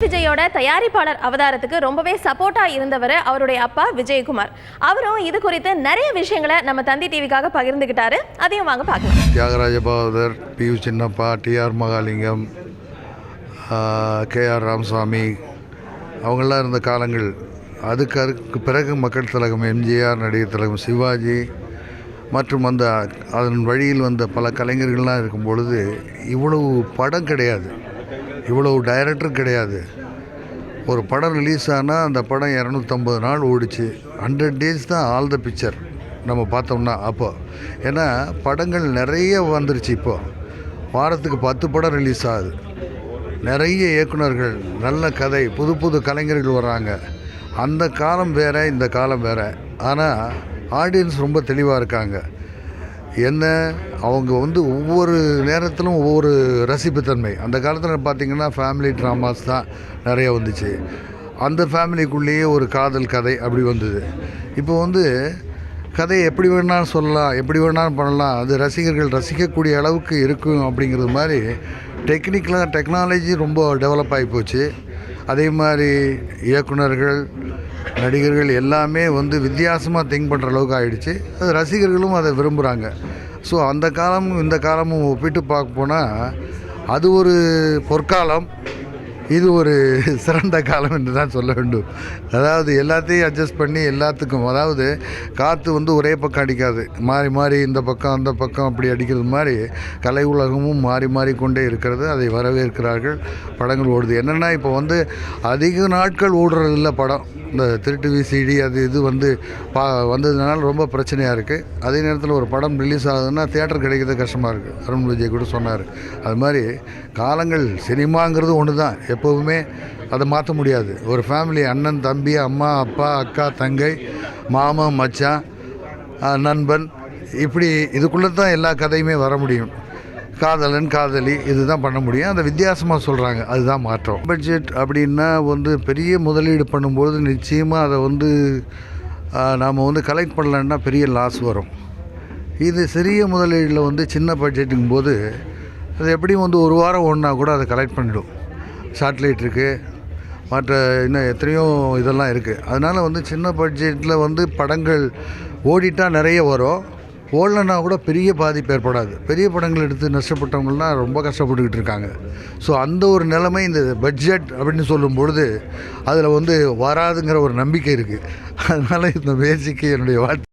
விஜயோட தயாரிப்பாளர் அவதாரத்துக்கு ரொம்பவே சப்போர்ட்டா இருந்தவர் அவருடைய அப்பா விஜயகுமார். அவரும் இது குறித்து நிறைய விஷயங்களை நம்ம தந்தி டிவிக்காக பகிர்ந்துகிட்டாரு. அதையும் வாங்க பார்க்கலாம். தியாகராஜ பாகவதர், பி.யு. சின்னப்பா, டி.ஆர். மகாலிங்கம், கே.ஆர். ராமசாமி அவங்களாம் இருந்த காலங்கள். அதுக்கு பிறகு மக்கள் திலகம் எம்ஜிஆர், நடிகர் திலகம் சிவாஜி மற்றும் அதன் வழியில் வந்த பல கலைஞர்கள்லாம் இருக்கும் பொழுது இவ்வளவு படம் கிடையாது, இவ்வளவு டைரக்டர் கிடையாது. ஒரு படம் ரிலீஸ் ஆனால் அந்த படம் 250 நாள் ஓடிச்சு. 100 days தான் ஆல் த பிக்சர் நம்ம பார்த்தோம்னா. அப்போ ஏன்னா படங்கள் நிறைய வந்துருச்சு. இப்போது வாரத்துக்கு 10 படம் ரிலீஸ் ஆகுது. நிறைய இயக்குனர்கள், நல்ல கதை, புது புது கலைஞர்கள் வர்றாங்க. அந்த காலம் வேறு, இந்த காலம் வேறு. ஆனால் ஆடியன்ஸ் ரொம்ப தெளிவாக இருக்காங்க. என்ன, அவங்க ஒவ்வொரு நேரத்திலும் ஒவ்வொரு ரசிப்புத்தன்மை. அந்த காலத்தில் பார்த்திங்கன்னா ஃபேமிலி ட்ராமாஸ் தான் நிறைய வந்துச்சு. அந்த ஃபேமிலிக்குள்ளேயே ஒரு காதல் கதை அப்படி வந்தது. இப்போ கதையை எப்படி வேணாலும் சொல்லலாம், எப்படி வேணாலும் பண்ணலாம், அது ரசிகர்கள் ரசிக்கக்கூடிய அளவுக்கு இருக்கும் அப்படிங்கிறது மாதிரி டெக்னாலஜி ரொம்ப டெவலப் ஆகி போச்சு. அதே மாதிரி இயக்குனர்கள், நடிகர்கள் எல்லாமே வித்தியாசமாக திங்க் பண்ணுற அளவுக்கு ஆகிடுச்சு. அது ரசிகர்களும் அதை விரும்புகிறாங்க. ஸோ அந்த காலமும் இந்த காலமும் ஒப்பிட்டு பார்க்க போனால் அது ஒரு பொற்காலம், இது ஒரு சிறந்த காலம் என்று தான் சொல்ல வேண்டும். அதாவது எல்லாத்தையும் அட்ஜஸ்ட் பண்ணி எல்லாத்துக்கும், அதாவது காற்று ஒரே பக்கம் அடிக்காது, மாறி மாறி இந்த பக்கம் அந்த பக்கம் அப்படி அடிக்கிறது மாதிரி கலை உலகமும் மாறி மாறிக்கொண்டே இருக்கிறது. அதை வரவேற்கிறார்கள். படங்கள் ஓடுது. என்னென்னா இப்போ அதிக நாட்கள் ஓடுறதில்ல படம். இந்த திருட்டு விசிடி அது இது வந்ததுனால ரொம்ப பிரச்சனையாக இருக்குது. அதே நேரத்தில் ஒரு படம் ரிலீஸ் ஆகுதுன்னா தியேட்டர் கிடைக்கிறது கஷ்டமாக இருக்குது. அருண் விஜய் கூட சொன்னார். அது மாதிரி காலங்கள், சினிமாங்கிறது ஒன்று தான், எப்போவுமே அதை மாற்ற முடியாது. ஒரு ஃபேமிலி, அண்ணன் தம்பி, அம்மா அப்பா, அக்கா தங்கை, மாமன் மச்சான், நண்பன், இப்படி இதுக்குள்ளே தான் எல்லா கதையுமே வர முடியும். காதலன் காதலி இதுதான் பண்ண முடியும். அதை வித்தியாசமாக சொல்கிறாங்க, அதுதான் மாற்றம். பட்ஜெட் அப்படின்னா பெரிய முதலீடு பண்ணும்போது நிச்சயமாக அதை நாம் கலெக்ட் பண்ணலன்னா பெரிய லாஸ் வரும். இது சிறிய முதலீடில் சின்ன பட்ஜெட்டுங்கும் போது அது எப்படியும் ஒரு வாரம் ஒன்றா கூட அதை கலெக்ட் பண்ணிடும். சேட்டலைட் இருக்குது, மற்ற இன்னும் எத்தனையோ இதெல்லாம் இருக்குது. அதனால் சின்ன பட்ஜெட்டில் படங்கள் ஓடிட்டால் நிறைய வரும். ஓடலைன்னா கூட பெரிய பாதிப்பு ஏற்படாது. பெரிய படங்கள் எடுத்து நஷ்டப்பட்டவங்கள்லாம் ரொம்ப கஷ்டப்பட்டுக்கிட்டு இருக்காங்க. ஸோ அந்த ஒரு நிலைமை இந்த பட்ஜெட் அப்படின்னு சொல்லும் பொழுது அதில் வராதுங்கிற ஒரு நம்பிக்கை இருக்குது. அதனால் இந்த பேசிக்கு என்னுடைய வாழ்த்து.